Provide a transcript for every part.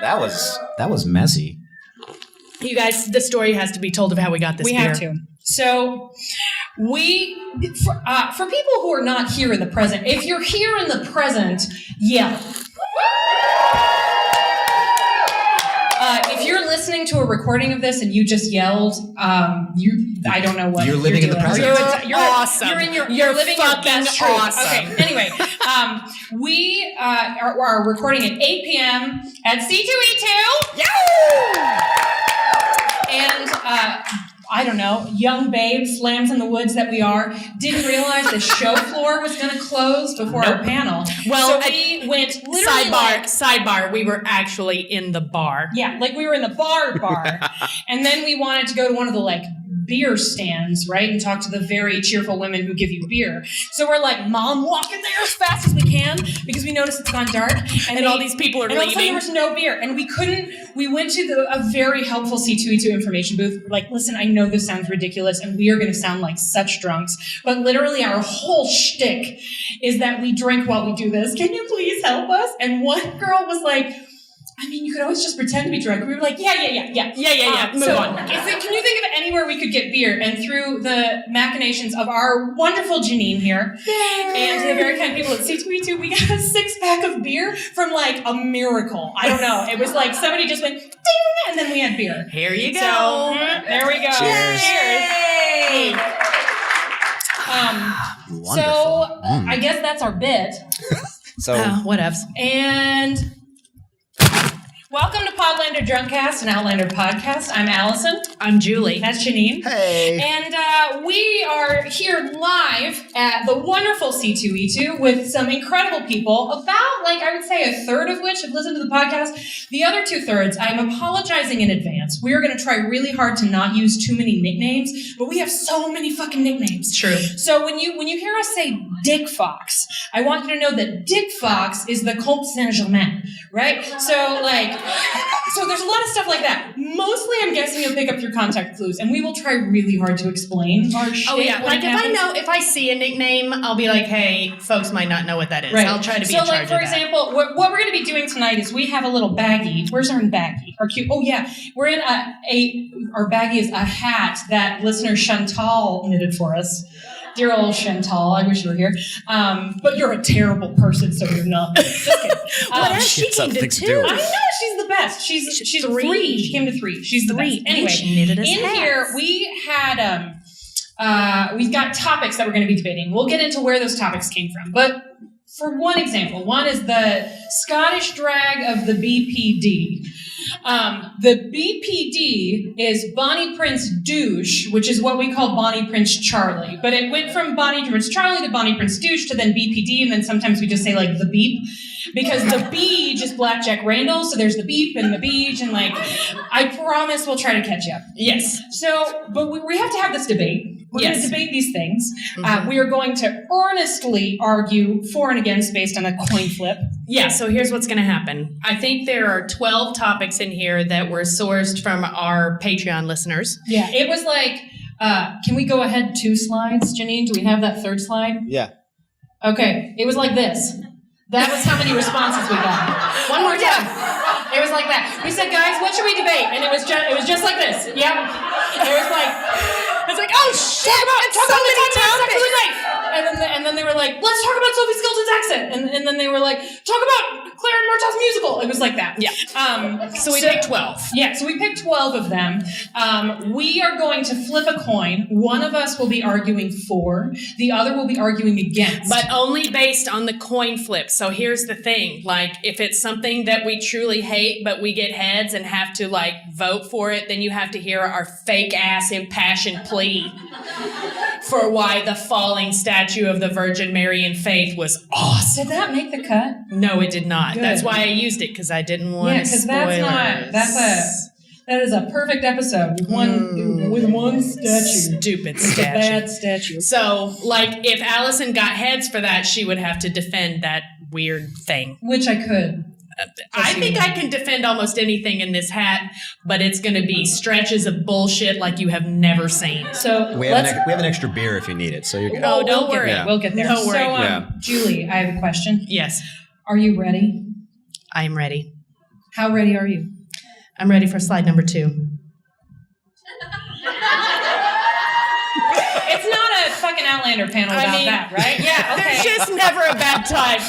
That was messy. You guys, the story has to be told of how we got this beer. We have to. So for people who are not here in the present, if you're here in the present, yell. If you're listening to a recording of this and you just yelled, I don't know what you're living in the present. You're awesome. You're living your best truth. Awesome. Okay. Anyway, we are recording at 8 p.m. at C2E2. Yeah! And I don't know, young babes, lambs in the woods that we are, didn't realize the show floor was going to close before our panel. Well, so we went literally sidebar. We were actually in the bar. Yeah, like we were in the bar. And then we wanted to go to one of the beer stands, right? And talk to the very cheerful women who give you beer. So we're like, Mom, walk in there as fast as we can because we noticed it's gone dark. And all these people are leaving. And all of a sudden there was no beer. And we went to a very helpful C2E2 information booth. We're like, listen, I know this sounds ridiculous and we are going to sound like such drunks, but literally our whole shtick is that we drink while we do this. Can you please help us? And one girl was like, I mean, you could always just pretend to be drunk. We were like, yeah. Move on. Can you think of anywhere we could get beer? And through the machinations of our wonderful Janine here and the very kind people at C2E2, we got a 6-pack of beer from a miracle. I don't know. It was like somebody just went ding, and then we had beer. Here you go. So, there we go. Cheers. Cheers. Wonderful. So I guess that's our bit. So whatevs. And welcome to Podlander Drunkcast, an Outlander podcast. I'm Allison. I'm Julie. That's Janine. Hey. And we are here live at the wonderful C2E2 with some incredible people, about I would say a third of which have listened to the podcast. The other 2/3, I'm apologizing in advance. We are going to try really hard to not use too many nicknames, but we have so many fucking nicknames. True. So when you hear us say Dick Fox, I want you to know that Dick Fox is the Comte Saint-Germain, right? So there's a lot of stuff like that. Mostly, I'm guessing you'll pick up through contact clues, and we will try really hard to explain our shit. Oh yeah, if I see a nickname, I'll be like, hey, folks might not know what that is. Right. I'll try to be in charge of that. So, for example, what we're going to be doing tonight is we have a little baggie. Where's our baggie? Our cute. Oh yeah, we're in our baggie is a hat that listener Chantal knitted for us. Dear old Chantal, I wish you were here. But you're a terrible person, so you're not. Just kidding. She came to 2. I know, she's the best. She's 3. She came to 3. She's the 3. Best. Anyway, she knitted us in hats. here we had we've got topics that we're going to be debating. We'll get into where those topics came from, but for one example, one is the Scottish drag of the BPD. The BPD is Bonnie Prince Douche, which is what we call Bonnie Prince Charlie. But it went from Bonnie Prince Charlie to Bonnie Prince Douche to then BPD, and then sometimes we just say the beep. Because the beach is Blackjack Randall, so there's the beep and the beach, and I promise we'll try to catch you up. Yes. So, but we have to have this debate. We're going to debate these things. Mm-hmm. We are going to earnestly argue for and against based on a coin flip. Yeah, so here's what's going to happen. I think there are 12 topics in here that were sourced from our Patreon listeners. Yeah, it was can we go ahead 2 slides, Janine? Do we have that 3rd slide? Yeah. Okay, it was like this. That was how many responses we got. One more time. It was like that. We said, guys, what should we debate? And it was just like this. Yep. It was oh shit! Talk about the time sex with a knife. And then they were like, let's talk about Sophie Skelton's accent. And then they were like, talk about Claire and Murtaugh's musical. It was like that. Yeah. So we picked 12. Yeah. So we picked 12 of them. We are going to flip a coin. One of us will be arguing for. The other will be arguing against. But only based on the coin flip. So here's the thing. If it's something that we truly hate, but we get heads and have to vote for it, then you have to hear our fake ass impassioned plea for why the falling statue of the Virgin Mary in faith was awesome. Did that make the cut? No, it did not. Good. That's why I used it, because I didn't want to spoil it. That is a perfect episode with one statue. Stupid statue. statue. Bad statue. So, if Allison got heads for that, she would have to defend that weird thing. Which I could. I think I can defend almost anything in this hat, but it's going to be stretches of bullshit like you have never seen. So we have an extra beer if you need it. So you're good. Oh, don't worry. Yeah. We'll get there. Don't worry. So, Julie, I have a question. Yes. Are you ready? I'm ready. How ready are you? I'm ready for slide number 2. It's not a fucking Outlander panel about that, right? Yeah, okay. There's just never a bad time.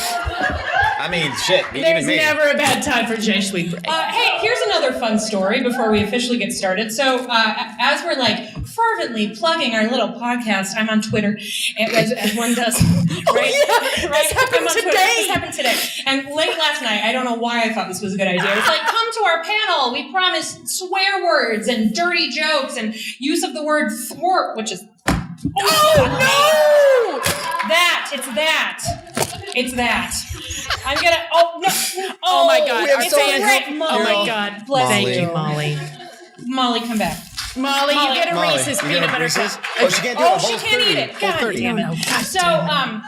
I mean, shit. There's even me. never a bad time for J Sweetbrain. Hey, here's another fun story before we officially get started. So, as we're like fervently plugging our little podcast, I'm on Twitter, as one does. Right? This happened today. This happened today. And late last night, I don't know why I thought this was a good idea. It's like, come to our panel. We promise swear words and dirty jokes and use of the word thwart, which is. Oh, no! It's that. I'm gonna. Oh no! Oh my God! we have It's so a many- wreck. Oh my God! Bless Thank you. you, Molly. Molly, come back. Molly, you get a Molly, Reese's you peanut get a butter Reese's? cup. Oh, she can't do Oh, the whole she can't 30. eat it. Whole God 30. damn it. No, God So, damn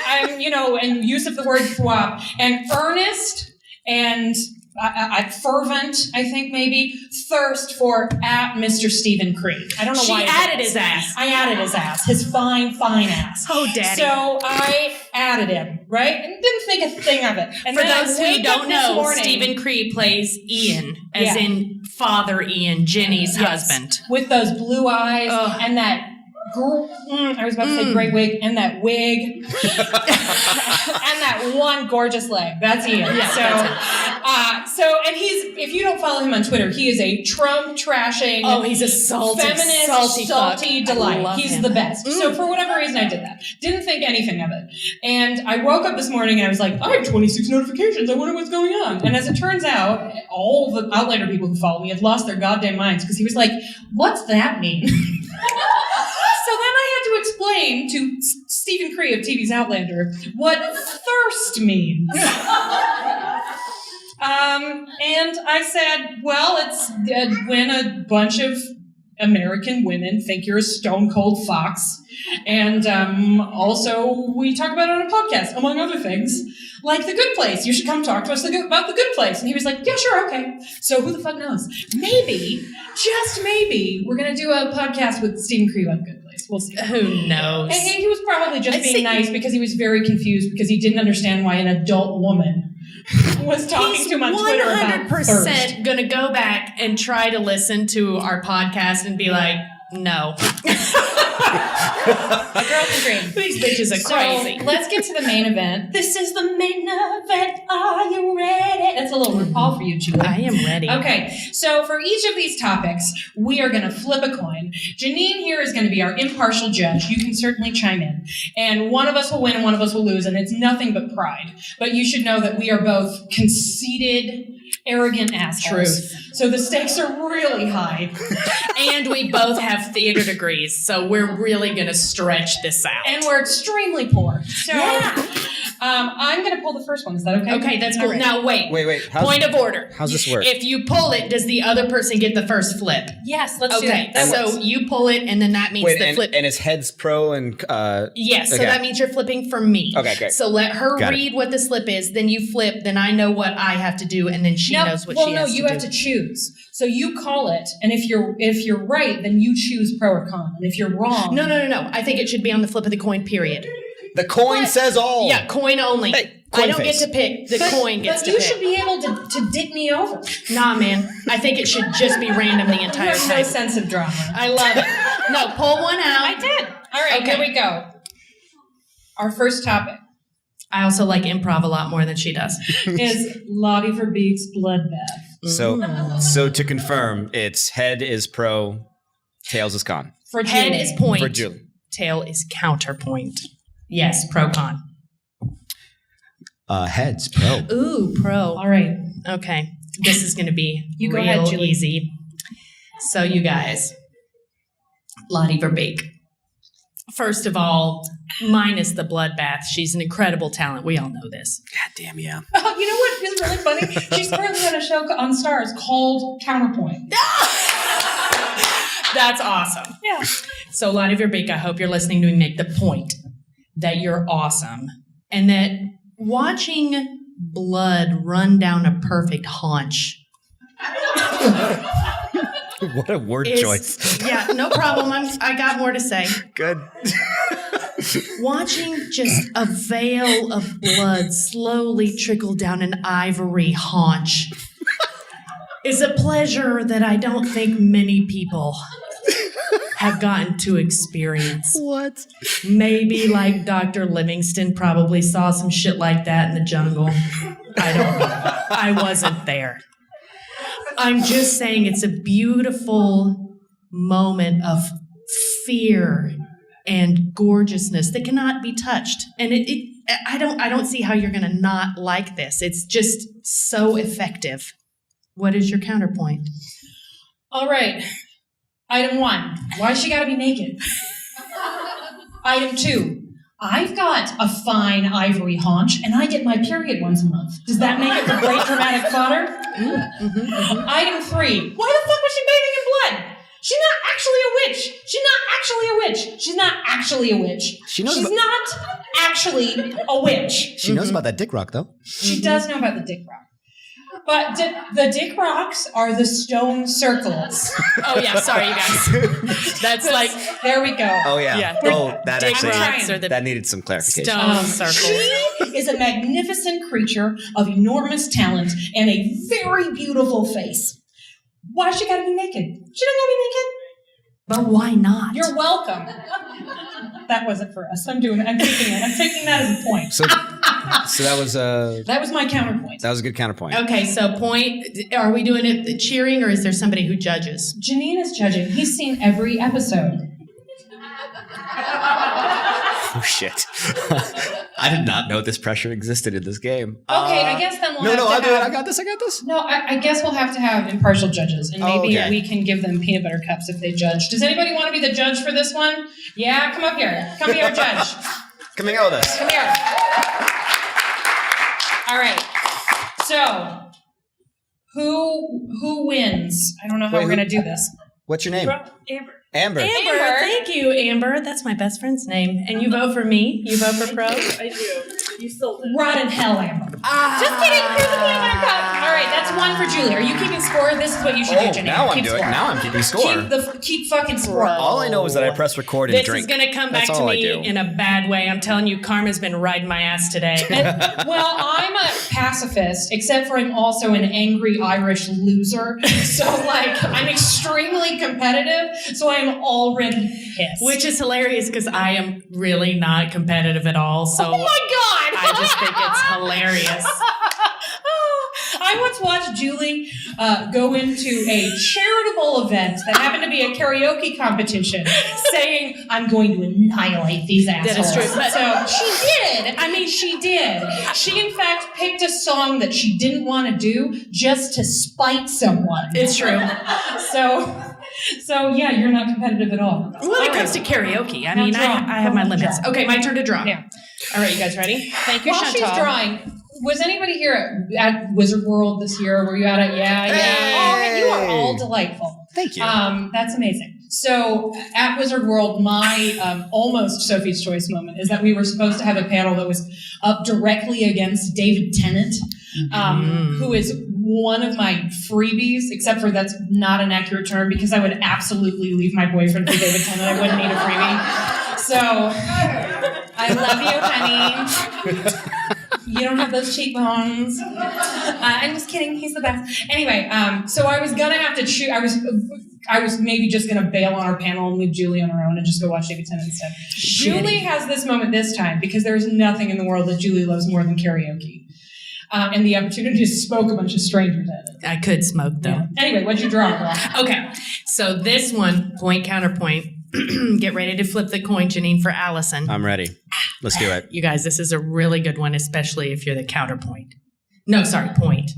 I'm, in use of the word thwap, and earnest and fervent, I think maybe, thirst for at Mr. Stephen Creed. I don't know She why. added his ass. I added his ass. His fine ass. Oh, daddy. So I added him, right? And didn't think a thing of it. And For then I those who wake up don't this know, morning Stephen Creed plays Ian, as Yeah. in Father Ian, Jenny's Yes. husband. with those blue eyes Ugh. and that. I was about to say great wig, and that wig, and that one gorgeous leg. That's Ian. Yeah, So, and if you don't follow him on Twitter, he is a Trump trashing. Oh, he's a salty, Feminist, salty salty fuck. I delight. love He's him. the best. So for whatever reason, I did that. Didn't think anything of it. And I woke up this morning and I was like, I have 26 notifications. I wonder what's going on. And as it turns out, all the Outlander people who follow me had lost their goddamn minds because he was like, what's that mean? So then I had to explain to Stephen Cree of TV's Outlander what thirst means. And I said, well, it's when a bunch of American women think you're a stone cold fox. And also, we talk about it on a podcast, among other things, like The Good Place. You should come talk to us about The Good Place. And he was like, yeah, sure, okay. So who the fuck knows? Maybe, just maybe, we're going to do a podcast with Stephen Cree about The Good Place. We'll see. Who knows? And he was probably just being nice because he was very confused because he didn't understand why an adult woman was talking to him on Twitter about thirst. 100% going to go back and try to listen to our podcast and be like, no. A girl can dream. These bitches are crazy. So let's get to the main event. This is the main event. Are you ready? That's a little RuPaul for you, Julie. I am ready. Okay, so for each of these topics, we are going to flip a coin. Janine here is going to be our impartial judge. You can certainly chime in. And one of us will win and one of us will lose, and it's nothing but pride. But you should know that we are both conceited, arrogant assholes. Truth. So the stakes are really high. And we both have theater degrees, so we're really going to stretch this out. And we're extremely poor. So I'm going to pull the first one. Is that okay? Okay, that's cool. All right. Now, wait. Wait. Point of order. How's this work? If you pull it, does the other person get the first flip? Yes, let's do Okay, that. so you pull it, and then that means the flip. and his head's pro and Yes, so okay. that means you're flipping for me. Okay, great. So let her Got it. read what the slip is, then you flip, then I know what I have to do, and then she knows what she has to do. you have to choose. So you call it, and if you're right, then you choose pro or con. And if you're wrong, No. I think it should be on the flip of the coin, period. the coin says all. Yeah, coin only. Hey, I coin don't face. get to pick. The coin gets but to you pick. should be able to dick me over. Nah, man. I think it should just be random the You entire have no time. sense of drama. I love it. No, pull one out. I did. All right, Okay. here we go. Our first topic I also like improv a lot more than she does. is Lottie Verbeek's bloodbath. So to confirm, it's head is pro, tails is con. For Head Julie. is point. For Julie. Tail is counterpoint. Yes, pro con. Heads pro. Ooh, pro. All right. Okay. This is going to be You go real ahead, Julie. easy. So you guys, Lottie Verbeek. First of all, minus the bloodbath, she's an incredible talent. We all know this. God damn, yeah. Oh, you know what is really funny? She's currently on a show on Stars called Counterpoint. That's awesome. Yeah. So Lottie Verbeek, I hope you're listening to me make the point that you're awesome and that watching blood run down a perfect haunch What a word is, choice. Yeah, no problem. I got more to say. Good. Watching just a veil of blood slowly trickle down an ivory haunch is a pleasure that I don't think many people have gotten to experience. What? Maybe like Dr. Livingston probably saw some shit like that in the jungle. I don't know. I wasn't there. I'm just saying it's a beautiful moment of fear and gorgeousness that cannot be touched. And I don't see how you're going to not like this. It's just so effective. What is your counterpoint? All right. Item 1, why she gotta be naked? Item 2, I've got a fine ivory haunch and I get my period once a month. Does that make it for great dramatic fodder? Item 3, why the fuck was she bathing in blood? She's not actually a witch. She's not actually a witch. She's not actually a witch. She knows She's not actually a witch. She knows about that dick rock, though. She does know about the dick rock. But the dick rocks are the stone circles. Oh, yeah. Sorry, you guys. That's like... There we go. Oh, yeah. Yeah. Oh, that Dick actually... rocks are the That needed some clarification. stone circles. She is a magnificent creature of enormous talent and a very beautiful face. Why she gotta be naked? She don't gotta be naked. But why not? You're welcome. That wasn't for us. I'm taking it. I'm taking that as a point. So that was That was my counterpoint. a good counterpoint. Okay, so point. Are we doing it cheering or is there somebody who judges? Janine is judging. He's seen every episode. Oh, shit. I did not know this pressure existed in this game. Okay, I guess then we'll have to I'll do it. have... I got this. No, I guess we'll have to have impartial judges, and maybe okay. we can give them peanut butter cups if they judge. Does anybody want to be the judge for this one? Yeah, come up here. Come be our judge. Come hang out with us. Come here. All right. So, who wins? I don't know how we're going to do this. What's your name? Amber. Amber. Amber, thank you, Amber. That's my best friend's name. And you vote for me? You vote for Pro? I do. You sold it. Rot in hell, Amber. Just kidding. Here's the peanut butter cup. All right, that's one for Julie. Are you keeping score? This is what you should do, Janine. Now I'm Keep doing. score. Now I'm keeping score. Keep fucking score. All I know is that I press record and This drink. is going to come back That's to all I me do. in a bad way. I'm telling you, karma's been riding my ass today. Well, I'm a pacifist, except for I'm also an angry Irish loser. So, like, I'm extremely competitive, so I'm already pissed. Which is hilarious because I am really not competitive at all. So oh my God! I just think it's hilarious. I once watched Julie go into a charitable event that happened to be a karaoke competition, saying, "I'm going to annihilate these assholes." That is true. But So she did. I mean, she did. She, in fact, picked a song that she didn't want to do just to spite someone. It's true. So yeah, you're not competitive at all. When it comes to karaoke, I mean, draw. I have my limits. Draw. Okay, my turn to draw. Yeah. All right, you guys ready? Thank you, While Chantal. she's drawing, was anybody here at Wizard World this year? Were you at it? Yeah. Hey! Oh, you are all delightful. Thank you. That's amazing. So at Wizard World, my almost Sophie's Choice moment is that we were supposed to have a panel that was up directly against David Tennant, who is one of my freebies, except for that's not an accurate term because I would absolutely leave my boyfriend for David Tennant. I wouldn't need a freebie. So I love you, honey. You don't have those cheekbones. I'm just kidding. He's the best. Anyway, so I was gonna have to choose. I was maybe just gonna bail on our panel and leave Julie on her own and just go watch David Tennant instead. Julie has this moment this time because there is nothing in the world that Julie loves more than karaoke. And the opportunity to smoke a bunch of strangers at it. I could smoke, though. Yeah. Anyway, what'd you draw, girl? Okay, so this one, point, counterpoint. Get ready to flip the coin, Janine, for Allison. I'm ready. Let's do it. You guys, this is a really good one, especially if you're the counterpoint. No, sorry, point.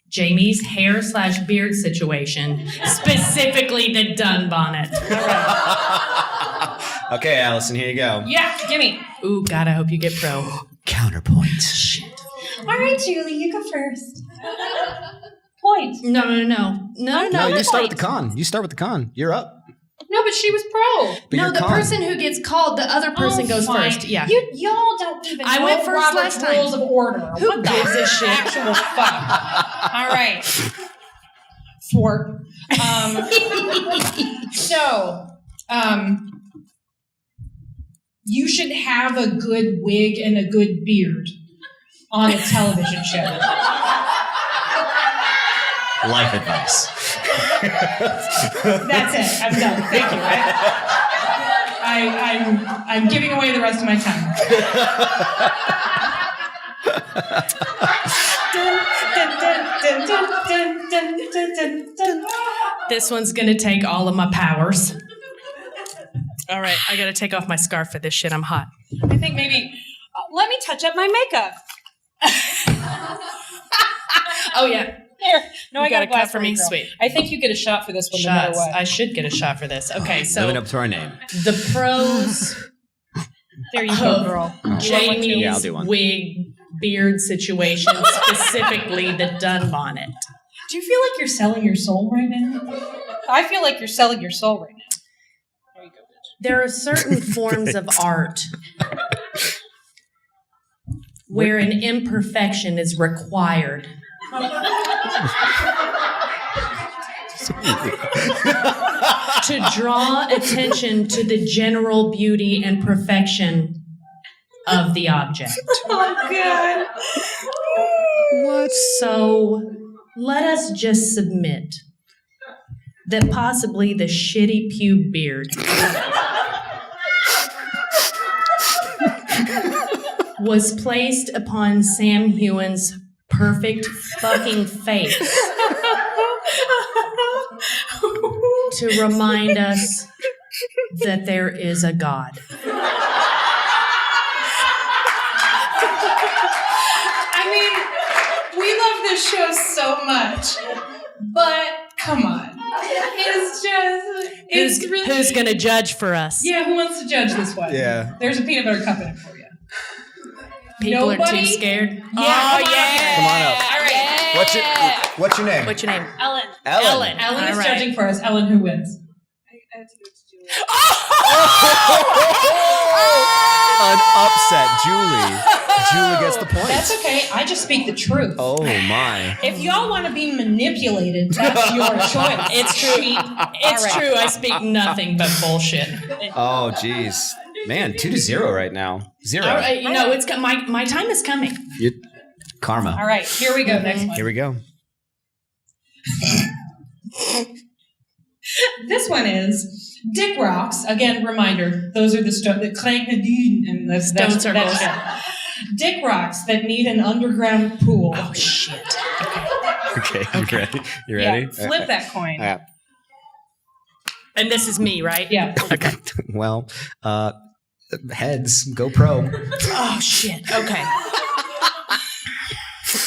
Jamie's hair/beard situation, specifically the dun bonnet. All right. Okay, Allison, here you go. Yeah, gimme. Ooh, God, I hope you get pro. Counterpoint. Shit. All right, Julie, you go first. Point. No. No, you start point. with the con. You're up. No, but she was pro. But No, you're the con. person who gets called, the other person goes fine. first. Yeah. Y'all don't even I know went first Robert's last time. rules of order. Who What the gives a shit? actual fuck? All right. Thwart. You should have a good wig and a good beard on a television show. Life advice. That's it. I'm done. Thank you. I'm giving away the rest of my time. This one's gonna take all of my powers. All right, I gotta take off my scarf for this shit. I'm hot. I think maybe Let me touch up my makeup. Oh yeah, Here. No, You I got a got a glass cup for me? girl. Sweet. I think you get a shot for this one no matter shots. what. I should get a shot for this. Okay, so Living up to our name. the pros There you go, of girl. Jamie's Yeah, I'll do one. wig beard situation, specifically the dun bonnet. Do you feel like you're selling your soul right now? I feel like you're selling your soul right now. There you go, bitch. There are certain forms of art where an imperfection is required. To draw attention to the general beauty and perfection of the object. Oh, God. What? So let us just submit that possibly the shitty pube beard was placed upon Sam Hewen's perfect fucking face to remind us that there is a God. I mean, we love this show so much, but come on. It's really... Who's gonna judge for us? Yeah, who wants to judge this one? Yeah. There's a peanut butter cup in it for you. People are Nobody? too scared. Yeah, Oh, come on. yeah. Come on up. All right. What's your name? What's your name? Ellen. Ellen. Ellen is All right. judging for us. Ellen, who wins? I have to go to Julie. An upset, Julie. Julie gets the point. That's okay. I just speak the truth. Oh my. If y'all want to be manipulated, that's your choice. It's true. It's All right. true. I speak nothing but bullshit. Oh jeez. Man, 2-0 right now. 0. All right, it's my time is coming. Karma. All right, here we go. Next one. Here we go. This one is Dick Rocks. Again, reminder, those are the clank and the Stone circles. Dick Rocks that need an underground pool. Oh shit. Okay, you ready? You ready? Flip that coin. Yeah. And this is me, right? Yeah. Okay. Well, heads, go pro. Oh shit. Okay.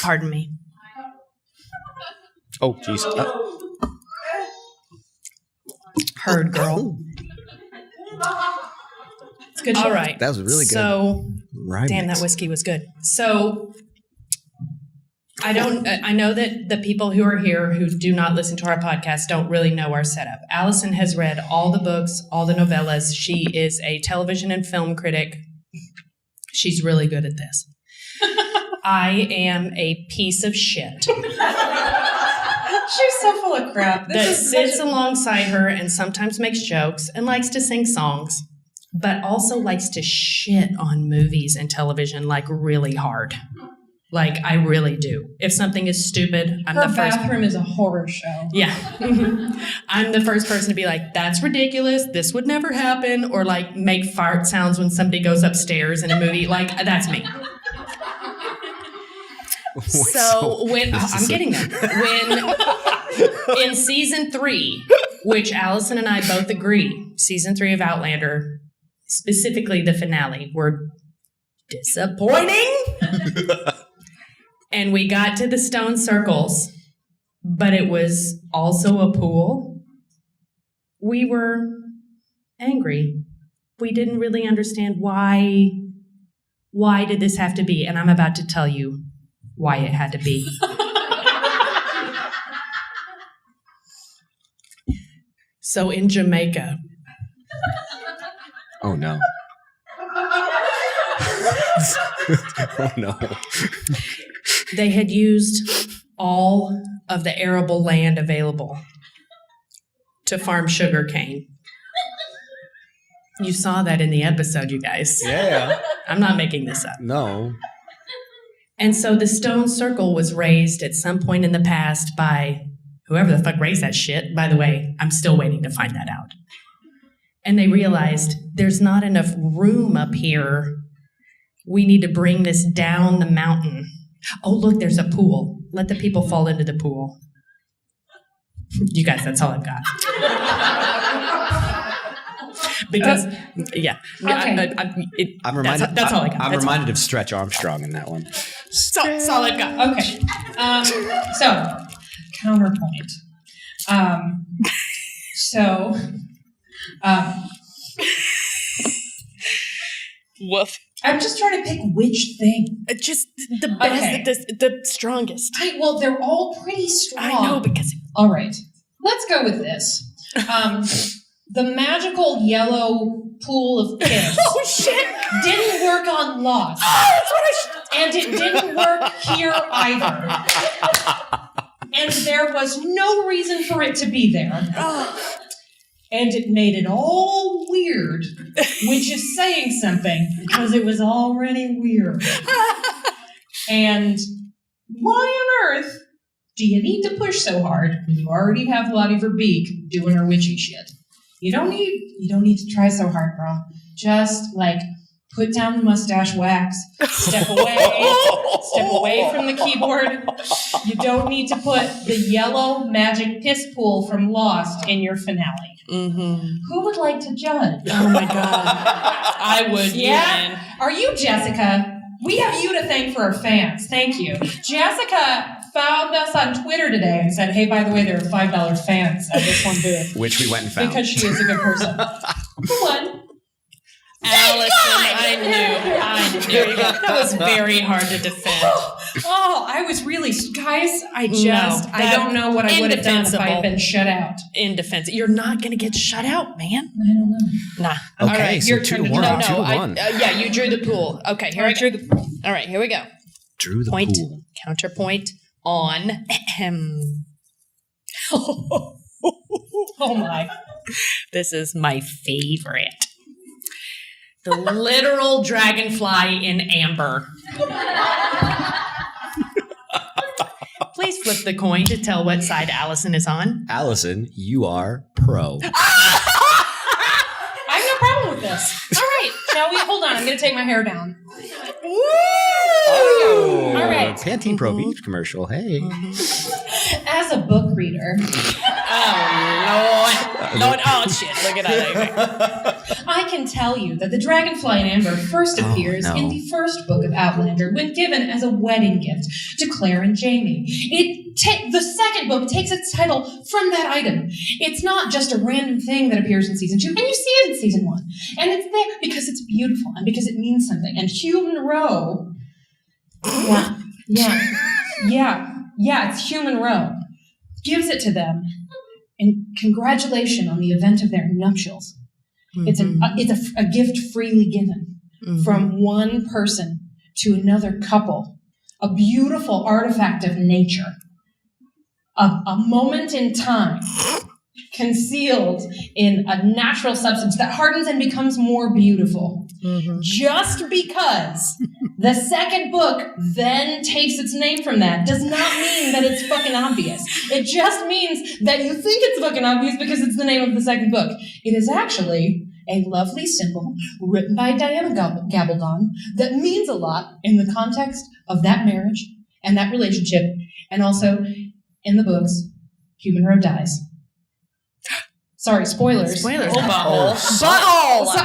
Pardon me. Oh, jeez. Heard, girl. It's good. All right. That was really good. So, Right. damn, that whiskey was good. So, I know that the people who are here who do not listen to our podcast don't really know our setup. Allison has read all the books, all the novellas. She is a television and film critic. She's really good at this. I am a piece of shit She's so full of crap. that sits alongside her and sometimes makes jokes and likes to sing songs, but also likes to shit on movies and television like really hard. Like, I really do. If something is stupid, I'm her the first. bathroom is a horror show. Yeah. I'm the first person to be like, that's ridiculous. This would never happen. Or like make fart sounds when somebody goes upstairs in a movie. Like, that's me. So when I'm getting there, when in season 3, which Allison and I both agree, season 3 of Outlander, specifically the finale, were disappointing. And we got to the stone circles, but it was also a pool. We were angry. We didn't really understand why did this have to be, and I'm about to tell you why it had to be. So in Jamaica. Oh no. Oh no. They had used all of the arable land available to farm sugarcane. You saw that in the episode, you guys. Yeah. I'm not making this up. No. And so the stone circle was raised at some point in the past by whoever the fuck raised that shit, by the way, I'm still waiting to find that out. And they realized there's not enough room up here. We need to bring this down the mountain. Oh, look, there's a pool. Let the people fall into the pool. You guys, that's all I've got. Because, yeah. Okay. I'm reminded. That's all I got. I'm That's reminded of Stretch Armstrong in that one. That's all I've got. Okay. So, counterpoint. Woof. I'm just trying to pick which thing. Just the best, Okay. the strongest. Well, they're all pretty strong. I know, because... All right. Let's go with this. The magical yellow pool of piss Oh, shit! didn't work on Lost. That's what And it didn't work here either. And there was no reason for it to be there. And it made it all weird, which is saying something, because it was already weird. And why on earth do you need to push so hard when you already have Lottie Verbeek doing her witchy shit? You don't need to try so hard, bro. Just put down the mustache wax, step away from the keyboard. You don't need to put the yellow magic piss pool from Lost in your finale. Mm-hmm. Who would like to judge? Oh my God. I would. Yeah? Are you Jessica? We have you to thank for our fans. Thank you. Jessica found us on Twitter today and said, hey, by the way, there are $5 fans at this one booth. Which we went and found. Because she is a good person. Who won? Allison, I knew. There you go. That was very hard to defend. Oh, I was really, guys, I that- don't know what I would have done if I had indefensible. been shut out. In defense, you're not going to get shut out, man. I don't know. Nah. Okay, All right, so your 2 turn to to 1. No, 2 to 1. yeah, you drew the pool. Okay, here I drew the. All right, here we go. Drew the Point, pool. counterpoint on. Oh my. This is my favorite. The literal dragonfly in amber. Please flip the coin to tell what side Allison is on. Allison, you are pro. I have no problem with this. All right, shall we? Hold on, I'm going to take my hair down. Oh, All right. Pantene Pro Beach commercial. Hey. As a book reader, Oh, Lord. Oh, shit. Look at that. I can tell you that the Dragonfly in Amber first appears in the first book of Outlander when given as a wedding gift to Claire and Jamie. The second book takes its title from that item. It's not just a random thing that appears in season 2, and you see it in season 1. And it's there because it's beautiful and because it means something. And Human Row, it's Human Row, gives it to them in congratulation on the event of their nuptials. Mm-hmm. It's a gift freely given from one person to another couple. A beautiful artifact of nature. A moment in time concealed in a natural substance that hardens and becomes more beautiful. Mm-hmm. Just because the second book then takes its name from that does not mean that it's fucking obvious. It just means that you think it's fucking obvious because it's the name of the second book. It is actually a lovely symbol written by Diana Gabaldon that means a lot in the context of that marriage and that relationship, and also in the books, Human Row dies. Sorry, spoilers. Spoilers. Oh, Butthole. So,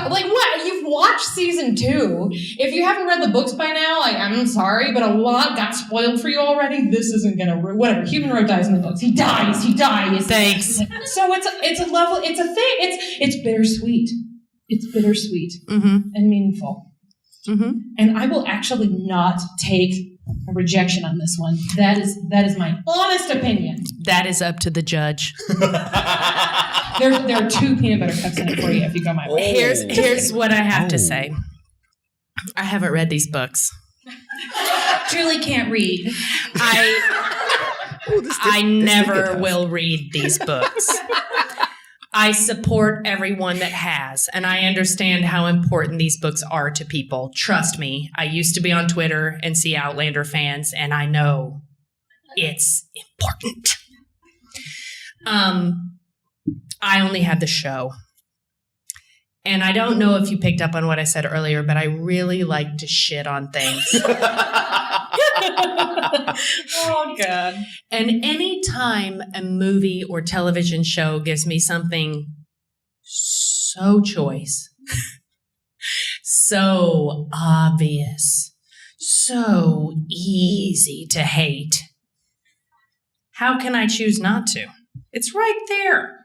what? You've watched season 2. If you haven't read the books by now, I'm sorry, but a lot got spoiled for you already. This isn't gonna whatever. Human Row dies in the books. He dies. Thanks. So it's a lovely. It's a thing. It's bittersweet. It's bittersweet and meaningful. Mm-hmm. And I will actually not take a rejection on this one. That is my honest opinion. That is up to the judge. There are 2 peanut butter cups in it for you if you go my way. Here's what I have to say. I haven't read these books. Julie can't read. I never will read these books. I support everyone that has, and I understand how important these books are to people. Trust me, I used to be on Twitter and see Outlander fans, and I know it's important. I only had the show. And I don't know if you picked up on what I said earlier, but I really like to shit on things. Oh, God. And anytime a movie or television show gives me something so choice, so obvious, so easy to hate, how can I choose not to? It's right there.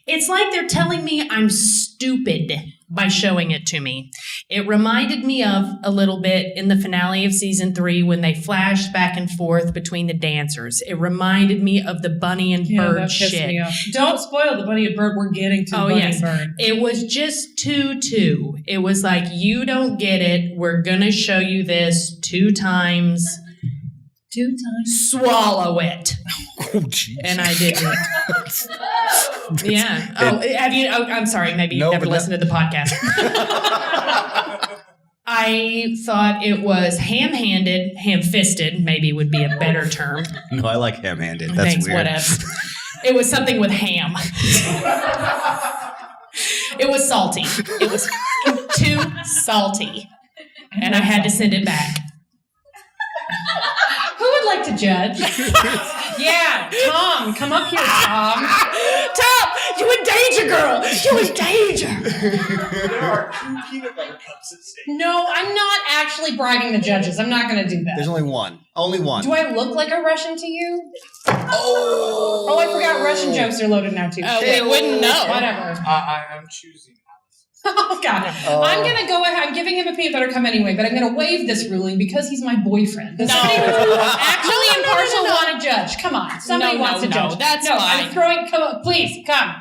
It's like they're telling me I'm stupid by showing it to me. It reminded me of a little bit in the finale of season 3 when they flashed back and forth between the dancers. It reminded me of the bunny and bird that pissed shit. me off. Don't spoil the bunny and bird. We're getting to bunny and bird. It was just 2-2. It was like, you don't get it. We're going to show you this 2 times. 2 times. Swallow it. Oh, jeez. And I didn't. Yeah. Oh, have you? Oh, I'm sorry. Maybe you've never listened to the podcast. I thought it was ham-handed, ham-fisted, maybe would be a better term. No, I like ham-handed. That's Thanks, weird. whatever. It was something with ham. It was salty. It was too salty. And I had to send it back. Who would like to judge? Yeah, Tom, come up here, Tom. Tom, you in danger, girl. You in danger. There are 2 peanut butter cups at stake. No, I'm not actually bragging the judges. I'm not going to do that. There's only one. Only one. Do I look like a Russian to you? Oh! Oh, I forgot Russian jokes are loaded now, too. Oh, we wouldn't know. Whatever. I am choosing Allison. Oh, God. I'm going to go ahead. I'm giving him a peanut butter cup anyway, but I'm going to waive this ruling because he's my boyfriend. Does somebody who actually impartial want to judge? Come on. Somebody wants to judge. That's fine. I'm throwing, come on, please, come.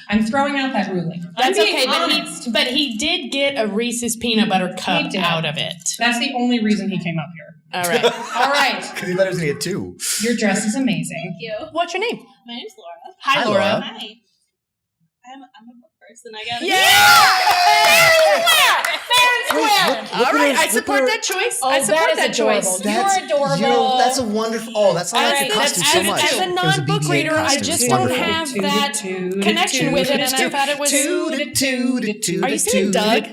I'm throwing out that ruling. That's I'm being okay, honest. but he did get a Reese's peanut butter cup did. out of it. That's the only reason he came up here. All right. All right. Because he thought he was going to get 2. Your dress is amazing. Thank you. What's your name? My name's Laura. Hi, Laura. Hi. I'm a book person. I got Fair and square. All right, I support that choice. I support that choice. You're adorable. That's a wonderful. Oh, that's I like the costume so much. As a It was non-book BB-8 reader, I costume. just It's don't wonderful. have that connection with it, and I thought it was. Are you singing Doug?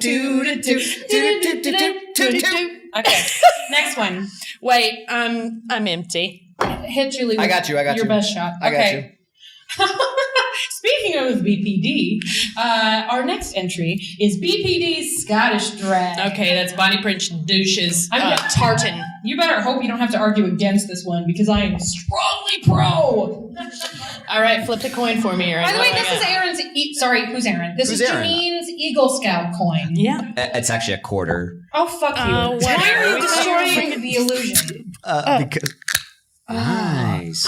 Okay. Next one. Wait, I'm empty. Hit Julie. I got you. Your best shot. I got you. Speaking of BPD, our next entry is BPD's Scottish drag. Okay, that's Bonnie Prince Douche's I'm gonna- tartan. You better hope you don't have to argue against this one because I am strongly pro. All right, flip the coin for me, Aaron. By the way, What do this I is got? Aaron's. Sorry, who's Aaron? This Who's is Aaron? Janine's Eagle Scout coin. Yeah. It's actually a quarter. Oh, fuck you. Why are you destroying the illusion? Because nice.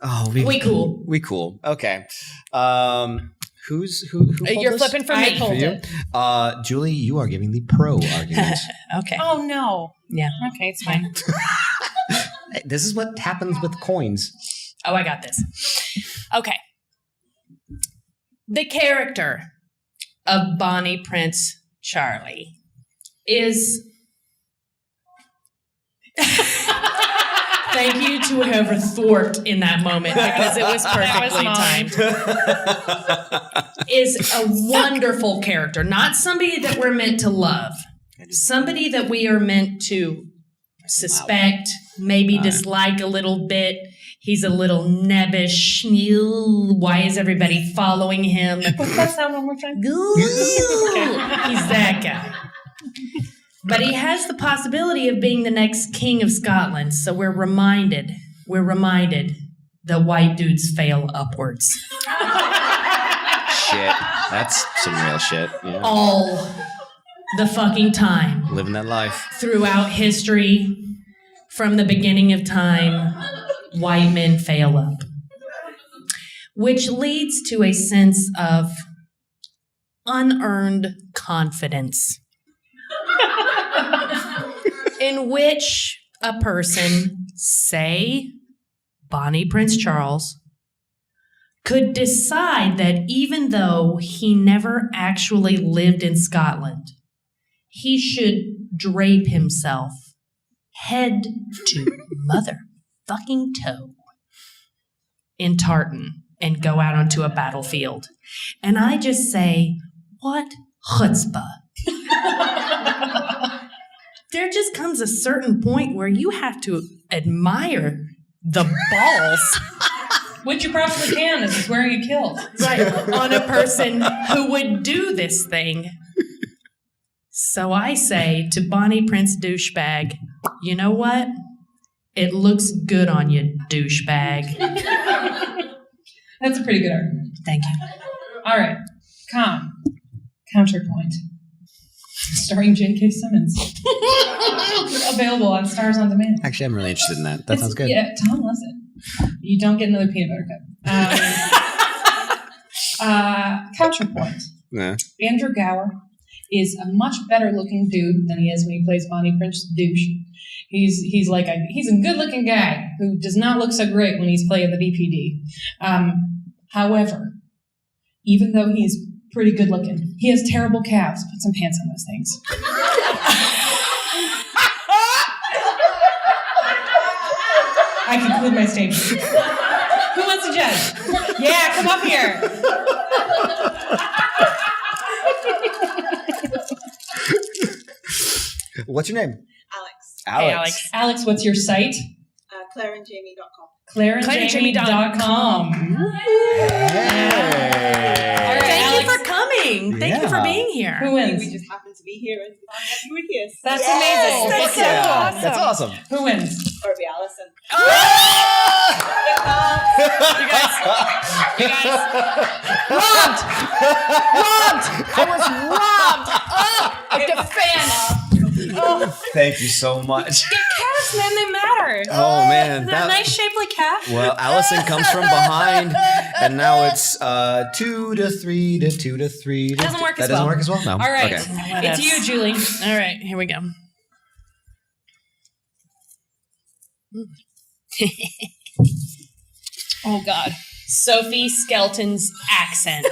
Oh, We cool. We cool. Okay. Who pulled You're this? flipping for I me. pulled For you? it. Julie, you are giving the pro argument. Okay. Oh, no. Yeah. Okay, it's fine. This is what happens with coins. Oh, I got this. Okay. The character of Bonnie Prince Charlie is. Thank you to whoever thwarted in that moment because it was perfectly timed. Is a wonderful character, not somebody that we're meant to love, somebody that we are meant to suspect, maybe dislike a little bit. He's a little nebbish. Why is everybody following him? What's that sound one more time? He's that guy. But he has the possibility of being the next king of Scotland. So we're reminded that white dudes fail upwards. Shit. That's some real shit. Yeah. All the fucking time. Living that life. Throughout history, from the beginning of time, white men fail up. Which leads to a sense of unearned confidence. In which a person, say Bonnie Prince Charles, could decide that even though he never actually lived in Scotland, he should drape himself head to motherfucking toe in tartan and go out onto a battlefield. And I just say, what chutzpah. There just comes a certain point where you have to admire the balls. Which you probably can, as it's wearing a kilt. Right, on a person who would do this thing. So I say to Bonnie Prince douchebag, you know what? It looks good on you, douchebag. That's a pretty good argument. Thank you. All right. Counterpoint. Starring J.K. Simmons. Available on Stars on Demand. Actually, I'm really interested in that. That sounds good. Yeah, Tom loves it. You don't get another peanut butter cup. Counterpoint. Yeah. Andrew Gower is a much better looking dude than he is when he plays Bonnie Prince douche. He's a good looking guy who does not look so great when he's playing the BPD. However, even though he's pretty good looking, he has terrible calves. Put some pants on those things. I conclude my statement. Who wants to judge? Yeah, come up here. What's your name? Alex. Hey, Alex. Alex, what's your site? ClaireandJamie.com. ClaireandJamie.com. Hey. All right, Thank Alex. you for coming. Thank you for Yeah. being here. Who wins? We just happened to be here and found out you were here. So That's Yes, amazing. that's so awesome. That's awesome. Who wins? or it'd be Allison. You guys, robbed! I was robbed! Oh, the fan! Oh, Thank you so much. get calves, man, they matter. Oh, man. Is that a nice shapely calf? Well, Allison comes from behind, and now it's 2 to 3 to 2 to 3. Doesn't work that as doesn't well. work as well? No. All right. Okay. It's you, Julie. All right, here we go. Oh, God. Sophie Skelton's accent.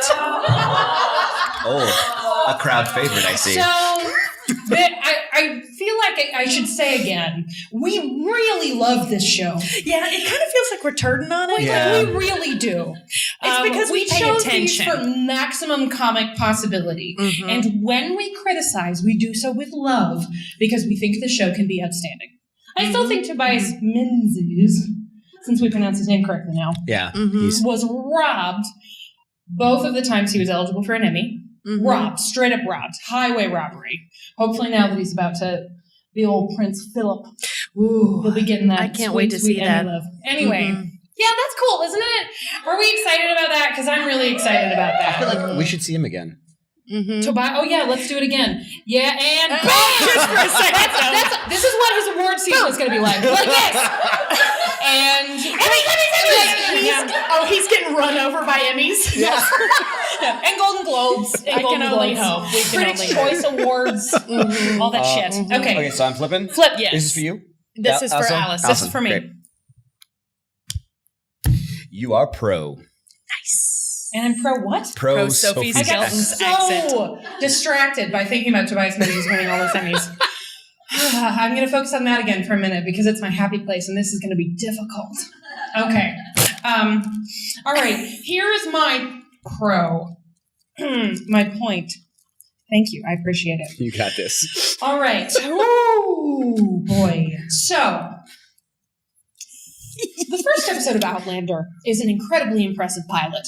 Oh, a crowd favorite, I see. So, I feel like I should say again, we really love this show. Yeah, it kind of feels like we're turning on it. Yeah. We really do. It's because we pay chose attention. these for maximum comic possibility. Mhm. And when we criticize, we do so with love because we think the show can be outstanding. I still think Tobias Menzies, since we pronounce his name correctly now, Yeah. Mhm. He's, was robbed both of the times he was eligible for an Emmy. Mhm. Robbed, straight up robbed. Highway robbery. Hopefully now that he's about to be old Prince Philip, he'll be getting that I can't sweet, wait to sweet see Emmy that. love. Anyway, Mhm. yeah, that's cool, isn't it? Are we excited about that? Because I'm really excited about that. I feel like we should see him again. Mhm. Oh yeah, let's do it again. Yeah, and bam! Just for a second, This is what his award season is going to be like. Like this. And he's getting run over by Emmys. Yeah. and Golden Globes. And I Golden can only Globes. hope. We can Critics' only Choice Awards. All that shit. Okay. Okay, so I'm flipping. Flip. Yes. Is this for you? This is for Allison? Alice. This is for me. Great. You are pro. And I'm pro what? Pro Sophie Sophie I got Skelton's so distracted by thinking about Tobias Menzies winning all those Emmys. I'm going to focus on that again for a minute because it's my happy place and this is going to be difficult. Okay. All right. Here is my pro. My point. Thank you. I appreciate it. You got this. All right. Ooh, boy. So, the first episode of Outlander is an incredibly impressive pilot.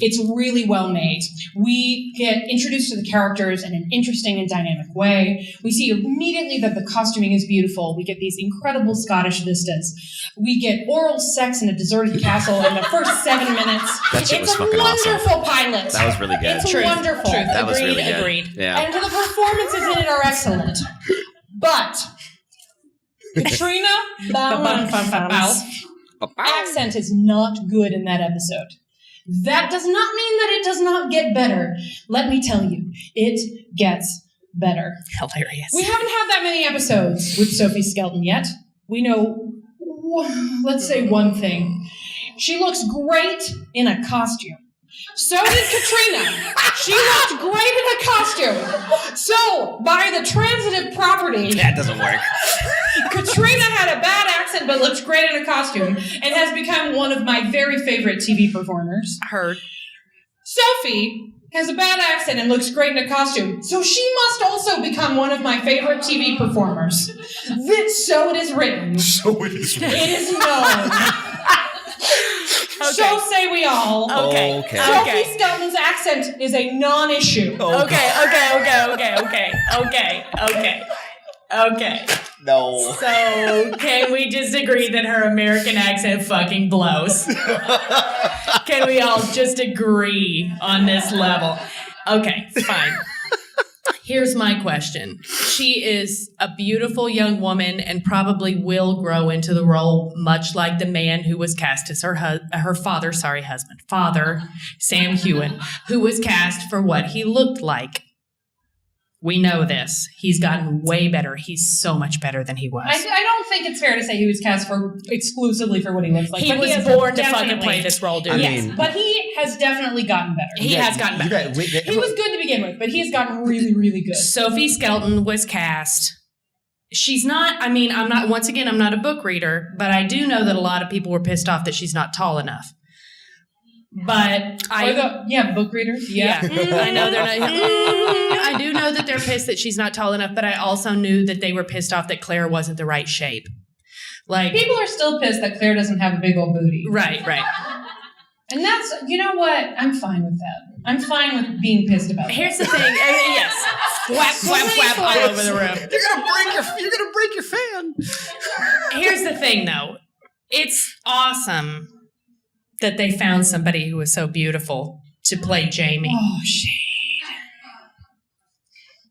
It's really well made. We get introduced to the characters in an interesting and dynamic way. We see immediately that the costuming is beautiful. We get these incredible Scottish vistas. We get oral sex in a deserted castle in the first 7 minutes. That shit It's was a fucking awesome. wonderful pilot. That was really good. It's wonderful. That was Agreed, really good. agreed. Yeah. And the performances in it are excellent. But Katrina Balf's accent is not good in that episode. That does not mean that it does not get better. Let me tell you, it gets better. Hilarious. We haven't had that many episodes with Sophie Skelton yet. We know, let's say one thing. She looks great in a costume. So did Katrina. She looked great in a costume. So, by the transitive property, That doesn't work. Katrina had a bad accent accent but looks great in a costume and has become one of my very favorite TV performers. Heard. Sophie has a bad accent and looks great in a costume, so she must also become one of my favorite TV performers. So it is written. So it is. It is known. So say we all. Okay. Sophie Skelton's accent is a non-issue. Okay. No. So, can we just agree that her American accent fucking blows? Can we all just agree on this level? Okay, fine. Here's my question. She is a beautiful young woman and probably will grow into the role much like the man who was cast as her husband, Sam Heughan, who was cast for what he looked like. We know this. He's gotten way better. He's so much better than he was. I don't think it's fair to say he was cast exclusively for what he looks like. He was born to fucking play this role, dude. Yes, but he has definitely gotten better. He has gotten better. He was good to begin with, but he has gotten really, really good. Sophie Skelton was cast. She's not, I'm not a book reader, but I do know that a lot of people were pissed off that she's not tall enough. But book readers. Yeah. I know they're not. I do know that they're pissed that she's not tall enough, but I also knew that they were pissed off that Claire wasn't the right shape. Like, people are still pissed that Claire doesn't have a big old booty. Right. And that's, you know what? I'm fine with that. I'm fine with being pissed about that. Here's the thing. Yes. Whap all over the room. You're gonna break your fan. Here's the thing, though. It's awesome that they found somebody who was so beautiful to play Jamie. Oh, shit.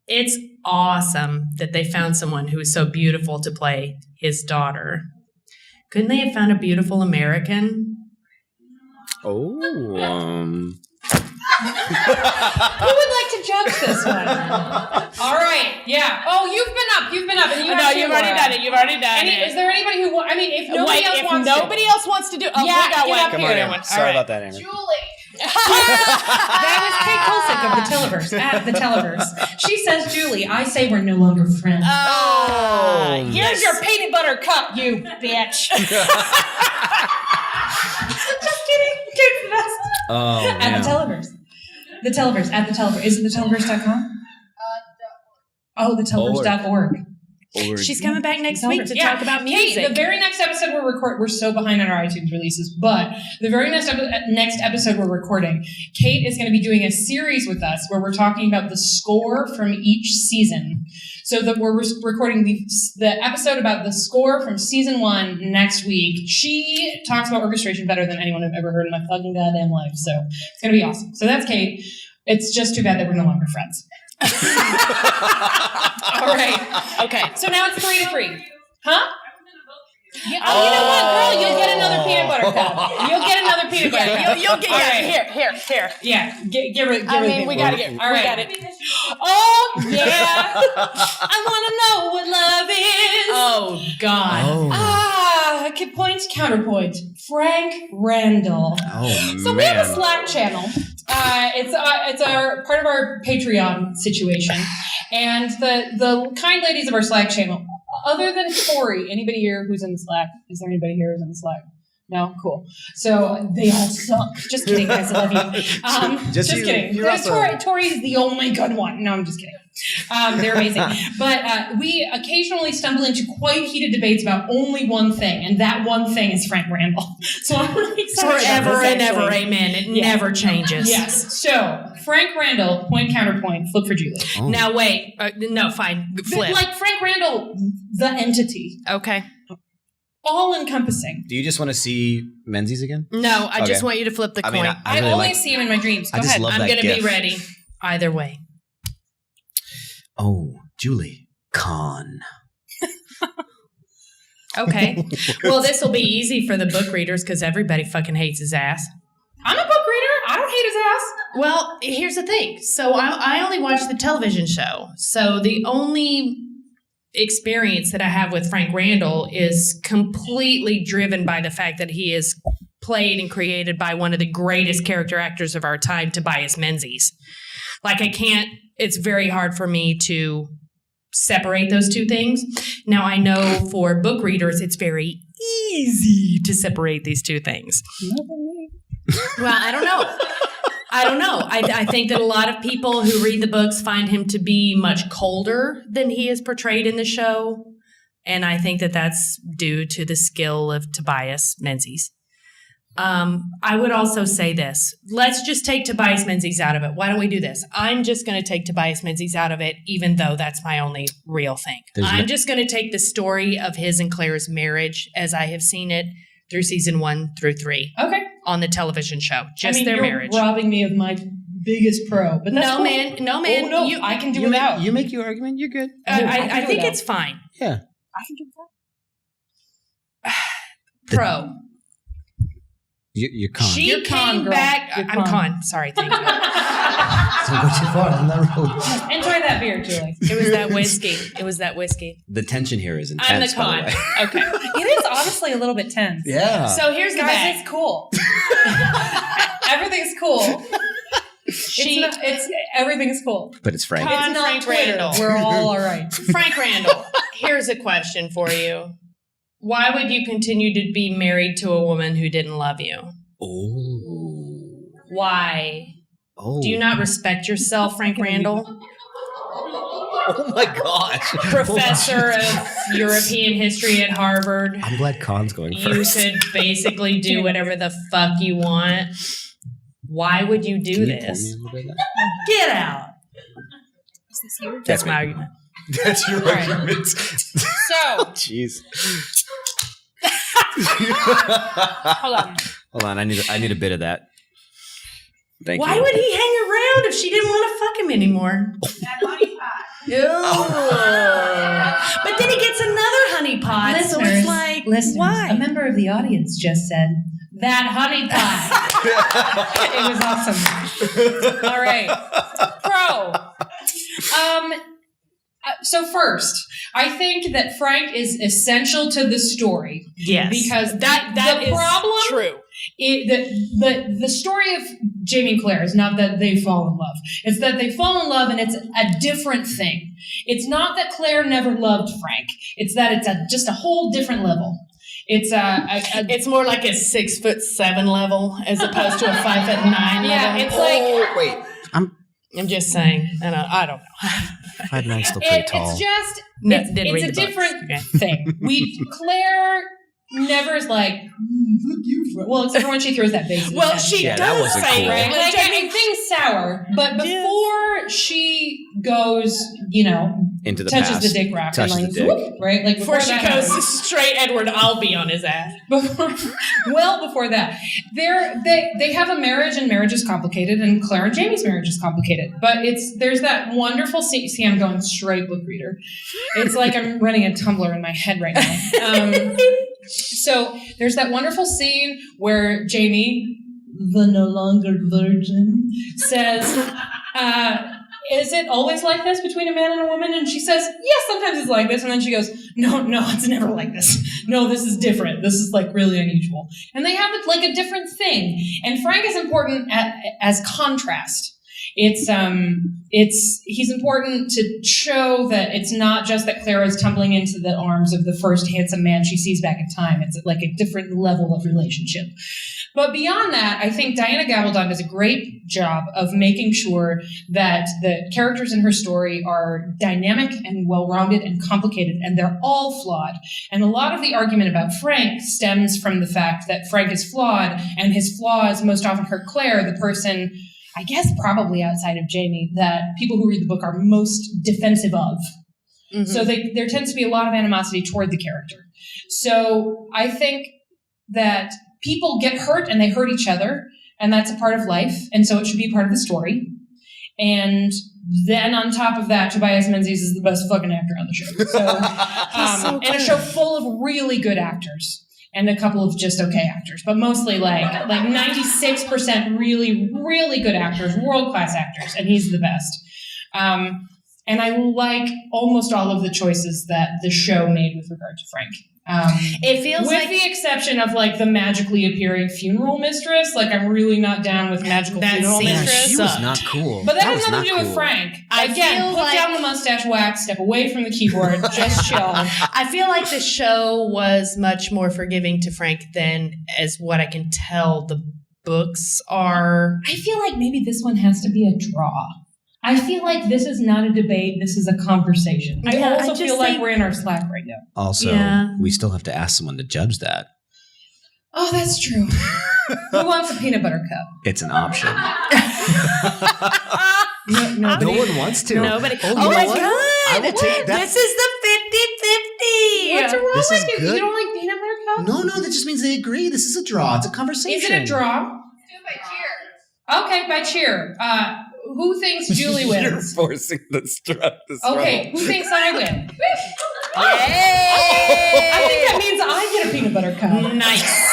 It's awesome that they found someone who was so beautiful to play his daughter. Couldn't they have found a beautiful American? Oh. Who would like to judge this one? All right. Yeah. Oh, you've been up. And you No, you've already done it. Is there anybody who wants? I mean, if nobody else wants to do, we got one. Come on, Aaron. Sorry about that, Aaron. Julie. That was Kate Kulsick of the Televerse at the Televerse. She says, Julie, I say we're no longer friends. Oh, here's your peanut butter cup, you bitch. Just kidding. Kate's the best. Oh, at the Televerse. The Televerse. At the Televerse. Is it theteleverse.com? Oh, theteleverse.org. She's coming back next week to talk about music. Kate, the very next episode we're so behind on our iTunes releases, but the very next episode we're recording, Kate is going to be doing a series with us where we're talking about the score from each season. So that we're recording the episode about the score from season 1 next week. She talks about orchestration better than anyone I've ever heard in my fucking goddamn life. So it's going to be awesome. So that's Kate. It's just too bad that we're no longer friends. All right. Okay. So now it's 3-3. Huh? Yeah. Oh, you know what, girl? You'll get another peanut butter cup. You'll get another peanut butter cup. You'll get here. Yeah. Get rid. We gotta get. All right. We got it. Oh yeah. I want to know what love is. Oh God. Point counterpoint. Frank Randall. Oh So we have a Slack channel. It's our part of our Patreon situation, and the kind ladies of our Slack channel. Other than Tori, anybody here who's in the Slack? Is there anybody here who's in the Slack? No? Cool. So they all suck. Just kidding, guys. I love you. Just kidding. Tori is the only good one. No, I'm just kidding. They're amazing. But we occasionally stumble into quite heated debates about only one thing, and that one thing is Frank Randall. So I'm really excited. Forever and ever, amen. It never changes. Yes. So Frank Randall, point counterpoint, flip for Julie. Oh. Now wait. No, fine. Flip. Like Frank Randall, the entity. Okay. All encompassing. Do you just want to see Menzies again? No, I just want you to flip the coin. I really only see him in my dreams. Go ahead. I'm going to be ready. Either way. Oh, Julie. Con. Okay. Well, this will be easy for the book readers because everybody fucking hates his ass. I'm a book reader. I don't hate his ass. Well, here's the thing. So I only watch the television show. So the only experience that I have with Frank Randall is completely driven by the fact that he is played and created by one of the greatest character actors of our time, Tobias Menzies. Like it's very hard for me to separate those two things. Now I know for book readers, it's very easy to separate these two things. Well, I don't know. I think that a lot of people who read the books find him to be much colder than he is portrayed in the show. And I think that that's due to the skill of Tobias Menzies. I would also say this. Let's just take Tobias Menzies out of it. Why don't we do this? I'm just going to take Tobias Menzies out of it, even though that's my only real thing. I'm just going to take the story of his and Claire's marriage as I have seen it through season 1 through 3. Okay. On the television show. Just their you're marriage. robbing me of my biggest pro. But that's No, cool. man. No, man. Oh, no, I can do without. You make your argument. You're good. I think it's fine. Yeah. I can do without. Pro. You're con. She You're con, came girl. back. You're I'm con. Sorry. Thank you. Don't go too far on that road. Enjoy that beer, Julie. It was that whiskey. The tension here is intense. I'm the con. by the way. Okay. It is honestly a little bit tense. Yeah. So here's the Guys, bag. it's cool. Everything's cool. Everything's cool. But it's Frank. Con It's not Frank Twitter. Randall. We're all right. Frank Randall. Here's a question for you. Why would you continue to be married to a woman who didn't love you? Oh. Why? Oh. Do you not respect yourself, Frank Randall? Oh my gosh. Professor of European history at Harvard. I'm glad Con's going You first. could basically do whatever the fuck you want. Why would you do Can you pour this? me a little bit of that? Get out. Is this you? That's my argument. That's your Right. argument. So, Jeez. hold on. Hold on. I need a bit of that. Thank Why you. would he hang around if she didn't want to fuck him anymore? Ew. But then he gets another honey pot, so it's like, why? A member of the audience just said, that honey pot. It was awesome. All right. Pro. So first, I think that Frank is essential to the story. Yes. Because that the is problem true. The story of Jamie and Claire is not that they fall in love. It's that they fall in love and it's a different thing. It's not that Claire never loved Frank. It's that it's just a whole different level. It's It's more like a 6'7" level as opposed to a 5'9" level. Yeah, it's like Wait. I'm just saying. And I don't know. 5'9" still pretty tall. it's just No, it's, didn't it's read a the books. different Okay. thing. Claire never is like, fuck you, Frank. Well, except for when she throws that vase. Well, at she Yeah, that does wasn't say cool. right? Like, I mean, things sour, but before she goes, Into the touches past. the dick rock, Touches and like, the dick. whoop, right? Like Before she that goes happens. straight Edward, I'll be on his ass. Before that, they have a marriage, and marriage is complicated, and Claire and Jamie's marriage is complicated. But there's that wonderful scene. See, I'm going straight book reader. It's like I'm running a Tumblr in my head right now. So there's that wonderful scene where Jamie, the no longer virgin, says, is it always like this between a man and a woman? And she says, yes, sometimes it's like this. And then she goes, no, it's never like this. No, this is different. This is like really unusual. And they have like a different thing. And Frank is important as contrast. He's important to show that it's not just that Clara is tumbling into the arms of the first handsome man she sees back in time. It's like a different level of relationship. But beyond that, I think Diana Gabaldon does a great job of making sure that the characters in her story are dynamic and well-rounded and complicated, and they're all flawed. And a lot of the argument about Frank stems from the fact that Frank is flawed, and his flaws most often hurt Claire, the person, I guess probably outside of Jamie, that people who read the book are most defensive of. Mm-hmm. So there tends to be a lot of animosity toward the character. So I think that people get hurt and they hurt each other, and that's a part of life, and so it should be part of the story. And then on top of that, Tobias Menzies is the best fucking actor on the show. So, and a show full of really good actors. And a couple of just okay actors, but mostly like 96% really, really good actors, world-class actors, and he's the best. And I like almost all of the choices that the show made with regard to Frank. It feels with the exception of like the magically appearing funeral mistress. Like I'm really not down with magical funeral mistress. She was not cool. But that has nothing to do with Frank. Again, put down the mustache wax, step away from the keyboard, just chill. I feel like the show was much more forgiving to Frank than, as what I can tell, the books are. I feel like maybe this one has to be a draw. I feel like this is not a debate. This is a conversation. I also feel like we're in our Slack right now. Also, we still have to ask someone to judge that. Oh, that's true. Who wants a peanut butter cup? It's an option. No one wants to. Nobody. Oh, my what? God. I will take that. This is the 50-50. What's wrong This is with you? good. You don't like peanut butter cup? No, that just means they agree. This is a draw. It's a conversation. Is it a draw? Do it by cheer. Okay, by cheer. Who thinks Julie wins? You're forcing this struggle. Okay, who thinks I win? Yay! I think that means I get a peanut butter cup. Nice.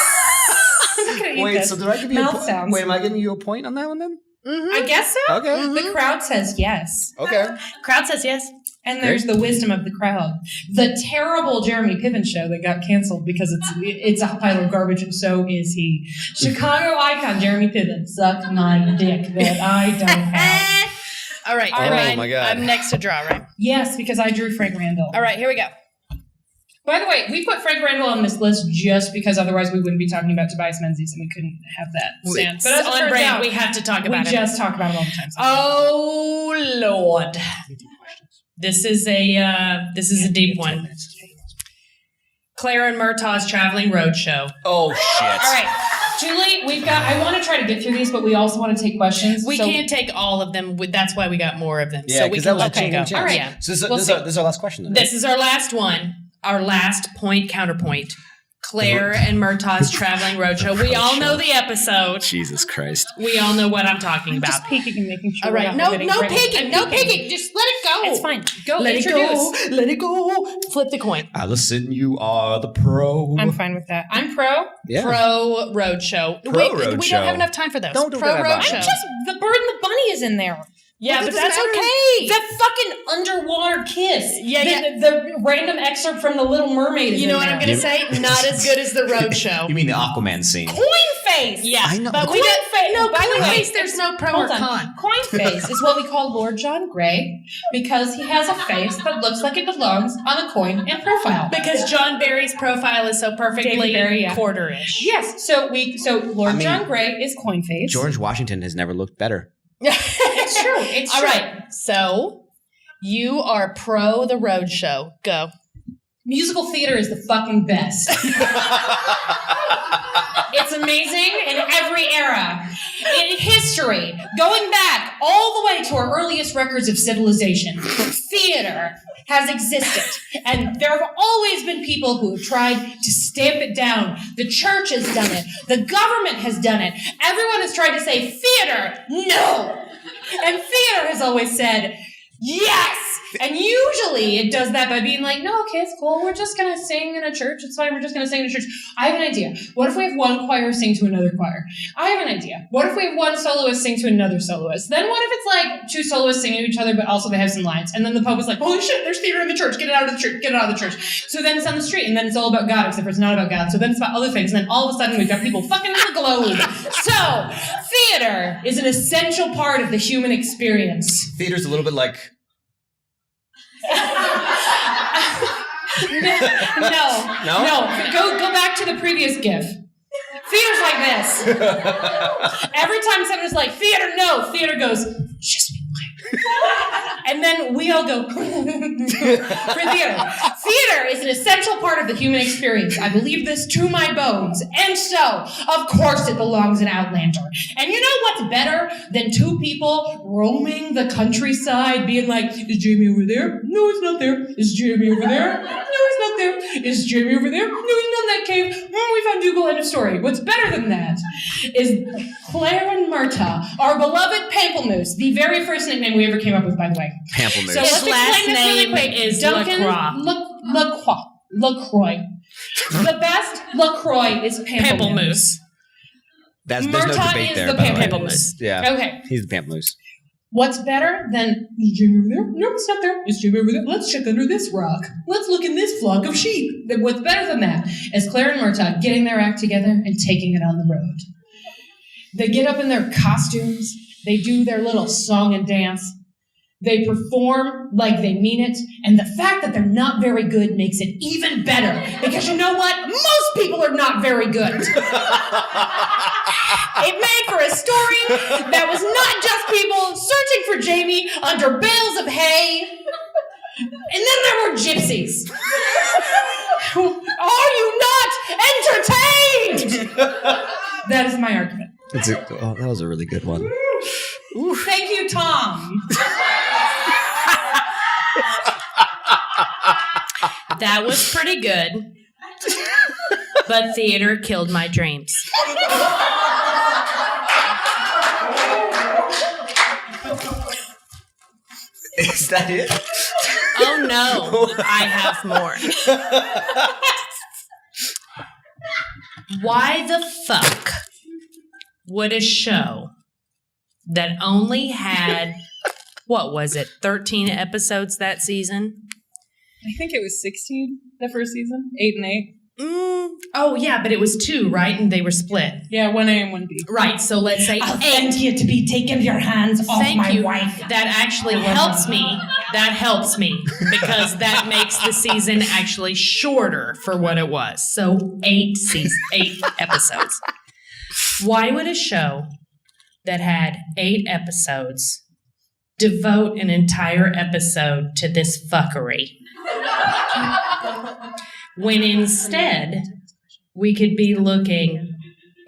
I'm not gonna eat Wait, this. so did I give you Mouth a point? sounds. Wait, am I giving you a point on that one then? I guess so. Okay. The crowd says yes. Okay. Crowd says yes. And there's the wisdom of the crowd. The terrible Jeremy Piven show that got canceled because it's a pile of garbage, and so is he. Chicago icon Jeremy Piven, suck my dick that I don't have. All right. Oh, my God. I'm next to draw, right? Yes, because I drew Frank Randall. All right, here we go. By the way, we put Frank Randall on this list just because otherwise we wouldn't be talking about Tobias Menzies and we couldn't have that stand. But as it on turns brand, out, we have to talk we about it. just talk about it all the time. Oh Lord, this is a deep one. Claire and Murtaugh's Traveling Roadshow. Oh, shit. All right, Julie, I want to try to get through these, but we also want to take questions. We can't take all of them. That's why we got more of them. Yeah, so we because can that was let a them change. go. All right. Yeah. So this, We'll this is our last question then. This is our last one. Our last point counterpoint. Claire and Murtaugh's Traveling Roadshow. We all know the episode. Jesus Christ. We all know what I'm talking about. Just peeking and making sure. All right. No peeking. No peeking. Just let it go. It's fine. Go. Let Introduce. it go. Let it go. Flip the coin. Allison, you are the pro. I'm fine with that. I'm pro. Yeah. Pro Roadshow. Pro We Roadshow. don't have enough time for those. Don't do Pro that about Roadshow. it. The bird and the bunny is in there. Yeah, Well, but that that's doesn't okay. That fucking underwater kiss. Yeah, The random excerpt from The Little Mermaid is You know in what there. I'm going to say? Not as good as the Roadshow. You mean the Aquaman scene? Coin face. Yeah, I know. but Coin we don't. No, By the coin way, face. There's no pro Hold or on. con. Coin face is what we call Lord John Grey because he has a face that looks like it belongs on a coin and profile. Because John Barry's profile is so perfectly David Barry, yeah. quarter-ish. Yes, so Lord John Grey is coin face. George Washington has never looked better. It's true. It's All true. right. So you are pro the Roadshow. Go. Musical theater is the fucking best. It's amazing in every era. In history, going back all the way to our earliest records of civilization, theater has existed. And there have always been people who have tried to stamp it down. The church has done it. The government has done it. Everyone has tried to say, theater, no! And theater has always said, yes! And usually it does that by being like, no, okay, it's cool. We're just going to sing in a church. It's fine. We're just going to sing in a church. I have an idea. What if we have one choir sing to another choir? I have an idea. What if we have one soloist sing to another soloist? Then what if it's like two soloists singing to each other, but also they have some lines? And then the Pope is like, holy shit, there's theater in the church. Get it out of the church. Get it out of the church. So then it's on the street, and then it's all about God, except for it's not about God. So then it's about other things. And then all of a sudden we've got people fucking in the globe. So theater is an essential part of the human experience. Theater's a little bit like... No. Go back to the previous GIF. Theater's like this. Every time someone's like, theater, no, theater goes, just be quiet. And then we all go, for theater. Theater is an essential part of the human experience. I believe this to my bones. And so, of course it belongs in Outlander. And you know what's better than two people roaming the countryside being like, is Jamie over there? No, he's not there. Is Jamie over there? No, he's not there. Is Jamie over there? No, he's not in that cave. We found Dougal, end of story. What's better than that is Claire and Murtaugh, our beloved Pamplemousse, the very first nickname we ever came up with, by the way. Pamplemousse. So His let's last explain this really name quick. is Duncan LaCroix. The best LaCroix is Pamplemousse. There's no Murtaugh debate is there. the by the way. Pamplemousse. Yeah. Okay. He's the Pamplemousse. What's better than, is Jamie over there? No, it's not there. Is Jamie over there? Let's check under this rock. Let's look in this flock of sheep. What's better than that is Claire and Murtaugh getting their act together and taking it on the road. They get up in their costumes. They do their little song and dance. They perform like they mean it, and the fact that they're not very good makes it even better. Because you know what? Most people are not very good. It made for a story that was not just people searching for Jamie under bales of hay. And then there were gypsies. Are you not entertained? That is my argument. That was a really good one. Thank you, Tom. That was pretty good. But theater killed my dreams. Is that it? Oh no, I have more. Why the fuck would a show that only had, 13 episodes that season? I think it was 16 the first season, 8 and 8. Oh yeah, but it was 2, right? And they were split. Yeah, 1A and 1B. Right, so let's say I'll 8. send you to be taking your hands off Thank my you. wife. That actually helps me. That helps me because that makes the season actually shorter for what it was. So 8 episodes. Why would a show that had 8 episodes devote an entire episode to this fuckery? When instead, we could be looking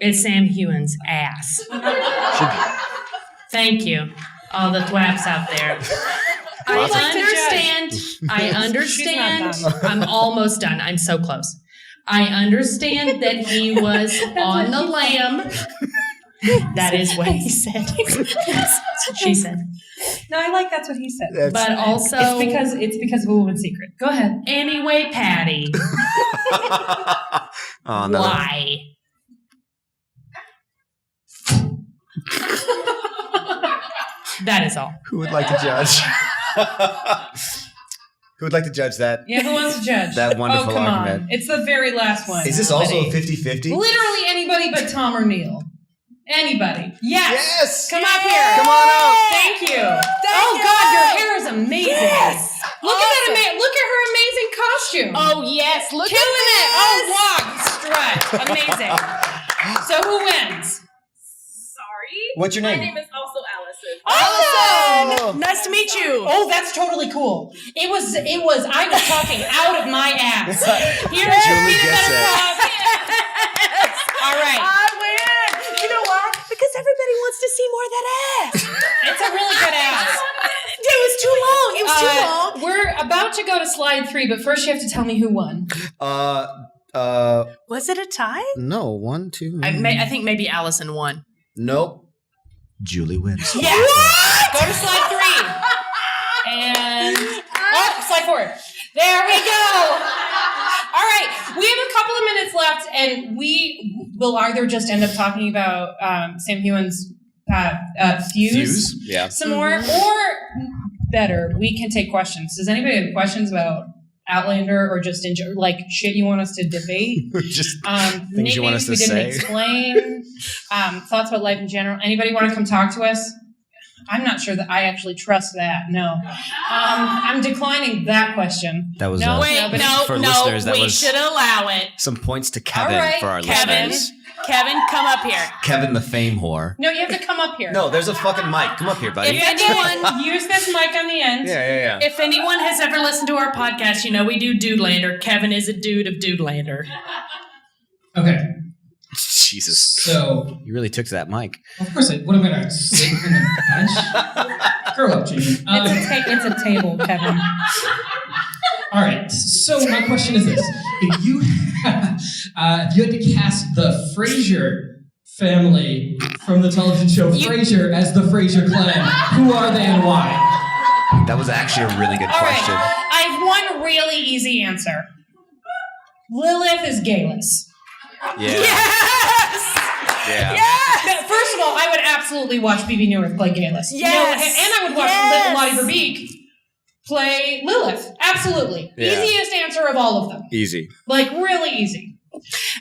at Sam Heughan's ass. Thank you, all the thwaps out there. I understand. I'm almost done. I'm so close. I understand that he was on the lam. That is what he said. She said. No, I like that's what he said. But also, It's because of a woman's secret. Go ahead. anyway, Patty, Oh, no. why? That is all. Who would like to judge? Who would like to judge that? Yeah, who wants to judge? That wonderful Oh, come argument. on. It's the very last one. Is this also a 50-50? Literally anybody but Tom or Neil. Anybody. Yes. Come up here. Come on up. Thank you. God, your hair is amazing. Yes. Look at that. Look at her amazing costume. Oh yes, look Killing it. Oh, walk, strut. Amazing. So who wins? Sorry. What's your My name? name is also Allison. Oh! Nice to meet you. Oh, that's totally cool. I was talking out of my ass. Here's your Julie peanut gets butter it. cup. All right. I win. You know why? Because everybody wants to see more of that ass. It's a really good ass. It was too long. It was too long. We're about to go to slide 3, but first you have to tell me who won. Was it a tie? No, 1, 2. I think maybe Allison won. Nope. Julie wins. Yeah. What? Go to slide 3. And slide 4. There we go. All right. We have a couple of minutes left, and we will either just end up talking about Sam Heughan's Fuse Yeah. some more, or better, we can take questions. Does anybody have questions about Outlander or just like shit you want us to debate? Just Things you want us to we didn't say. explain. Thoughts about life in general. Anybody want to come talk to us? I'm not sure that I actually trust that. No. I'm declining that question. That was No, Wait, nobody- for listeners, that we was should allow it. some points to Kevin All right, for our Kevin. listeners. Kevin, come up here. Kevin the fame whore. No, you have to come up here. No, there's a fucking mic. Come up here, buddy. If anyone, Use this mic on the end. Yeah. if anyone has ever listened to our podcast, you know we do Dudelander. Kevin is a dude of Dudelander. Okay, Jesus. so You really took to that mic. of course, what am I gonna sit in the bench? Grow up, Janine. It's a table, Kevin. All right. So my question is this: if you had to cast the Frasier family from the television show Frasier as the Frasier clan, who are they and why? That was actually a really good All question. right. I have one really easy answer. Lilith is gayless. Yeah. Yes. Yeah. First of all, I would absolutely watch BB Newirth play gayless. Yes. And I would watch Yes. Lottie Verbeek play Lilith. Absolutely. Yeah. Easiest answer of all of them. Easy. Like, really easy.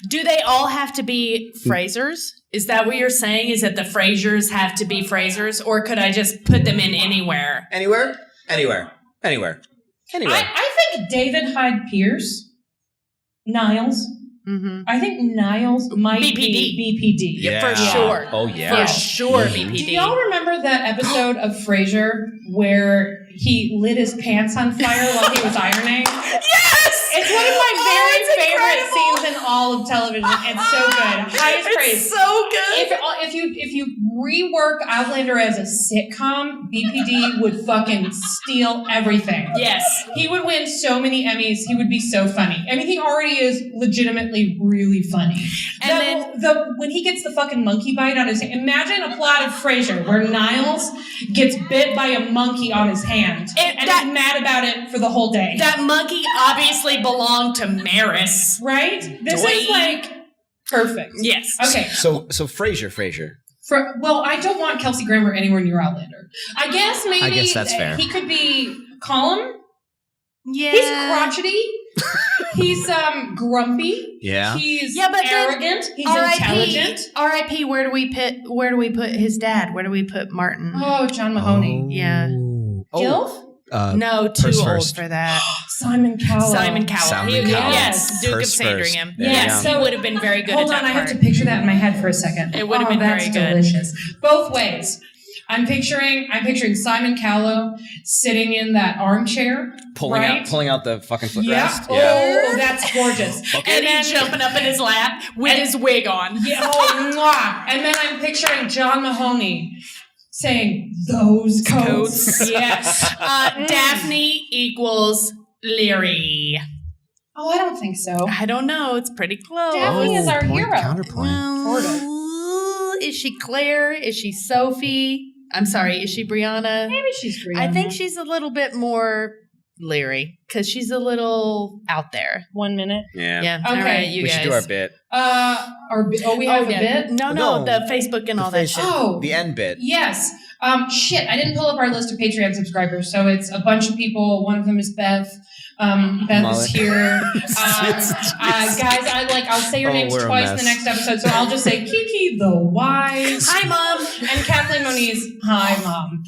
Do they all have to be Frasers? Is that what you're saying? Is that the Frasers have to be Frasers? Or could I just put them in anywhere? Anywhere? Anywhere. I think David Hyde Pierce, Niles. Mm-hmm. I think Niles might be BPD. Yeah, for sure. Oh, yeah. For sure, Mhm. BPD. Do y'all remember that episode of Frasier where he lit his pants on fire while he was ironing? Yes! It's one of my very it's favorite incredible. scenes in all of television. It's so good. Highest praise. It's so good. If you rework Outlander as a sitcom, BPD would fucking steal everything. Yes. He would win so many Emmys. He would be so funny. I mean, he already is legitimately really funny. And When he gets the fucking monkey bite on his hand, imagine a plot of Frasier where Niles gets bit by a monkey on his hand and is mad about it for the whole day. That monkey obviously belonged to Maris. Right? This is like perfect. Yes. Okay. So Frasier. Well, I don't want Kelsey Grammer anywhere near Outlander. I guess that's fair. He could be calm. Yeah. He's crotchety. He's grumpy. Yeah. He's Yeah, but then arrogant. He's intelligent. R.I.P. Where do we put his dad? Where do we put Martin? Oh, John Mahoney. Yeah. Gilf? No, too Purse old first. for that. Simon Cowell. Simon Cowell. Yes, Duke of Purse Sandringham. first. There Yes, you he go. would have been very good Hold at on, that I have part. to picture that in my head for a second. It would have been that's very good. delicious. Both ways. I'm picturing Simon Cowell sitting in that armchair, Pulling right? out the fucking Yeah. footrest. Oh, that's gorgeous. And then jumping up in his lap with his wig on. Yeah, oh, mwah. And then I'm picturing John Mahoney saying, "Those coats." Yes. Daphne equals Leary. Oh, I don't think so. I don't know. It's pretty close. Daphne is our hero. Counterpoint. Well, is she Claire? Is she Sophie? I'm sorry. Is she Brianna? Maybe she's Brianna. I think she's a little bit more Leary because she's a little out there. 1 minute. Yeah. Yeah. Okay. All right, you We guys. should do our bit. We have a bit. No, No. the Facebook and all that shit. Oh, The end bit. yes. Shit, I didn't pull up our list of Patreon subscribers, so it's a bunch of people. One of them is Beth. Beth Mullet. is here. Guys, I'll say your names we're a twice in mess. the next episode, so I'll just say Kiki the Wise. Hi, Mom. And Kathleen Moniz, hi, Mom.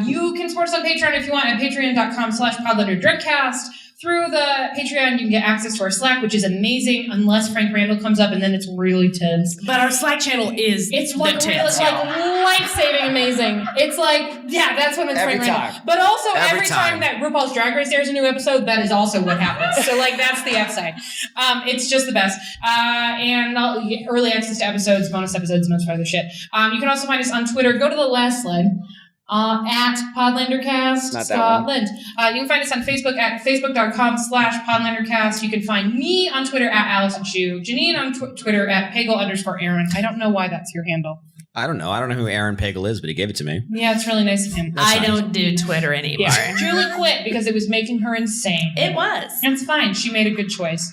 You can support us on Patreon if you want at patreon.com/podlanderdreadcast. Through the Patreon, you can get access to our Slack, which is amazing, unless Frank Randall comes up, and then it's really tense. But our Slack channel is It's the like tits, really, y'all. like life-saving amazing. It's like, yeah, that's when it's Every Frank Randall. time. But also Every every time time. that RuPaul's Drag Race airs a new episode, that is also what happens. So like that's the upside. It's just the best. And early access to episodes, bonus episodes, most other shit. You can also find us on Twitter. Go to the last slide. At PodlanderCast Not that one. Scotland. You can find us on Facebook at facebook.com/PodlanderCast. You can find me on Twitter at Allison Chu. Janine on Twitter at Pagel_Aaron. I don't know why that's your handle. I don't know who Aaron Pagel is, but he gave it to me. Yeah, it's really nice of him. I don't do Twitter anymore. Yeah. Julie quit because it was making her insane. It was. It's fine. She made a good choice.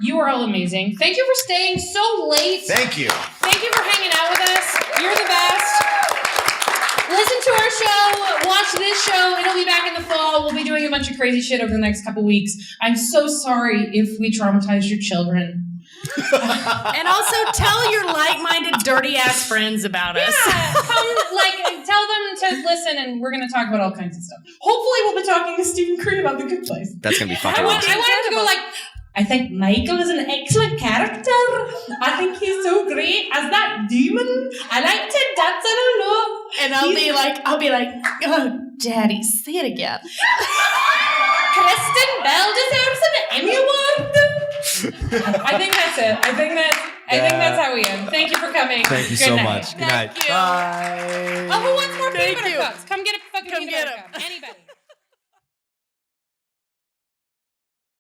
You are all amazing. Thank you for staying so late. Thank you. Thank you for hanging out with us. You're the best. Listen to our show. Watch this show. It'll be back in the fall. We'll be doing a bunch of crazy shit over the next couple weeks. I'm so sorry if we traumatized your children. And also tell your like-minded, dirty-ass friends about us. Yeah, tell them to listen, and we're going to talk about all kinds of stuff. Hopefully, we'll be talking to Stephen Crane about The Good Place. That's gonna be fucking I want awesome. him to go like, I think Michael is an excellent character. I think he's so great as that demon. I like to dance it a lot. And I'll be like, oh, Daddy, say it again. Kristen Bell deserves an Emmy Award. I think that's it. I think that's how we end. Thank you for coming. Thank you Good so night. much. Good night. you. Bye. Oh, who wants more Thank peanut butter you. cups? Come get a fucking Come peanut get butter 'em. cup. Anybody.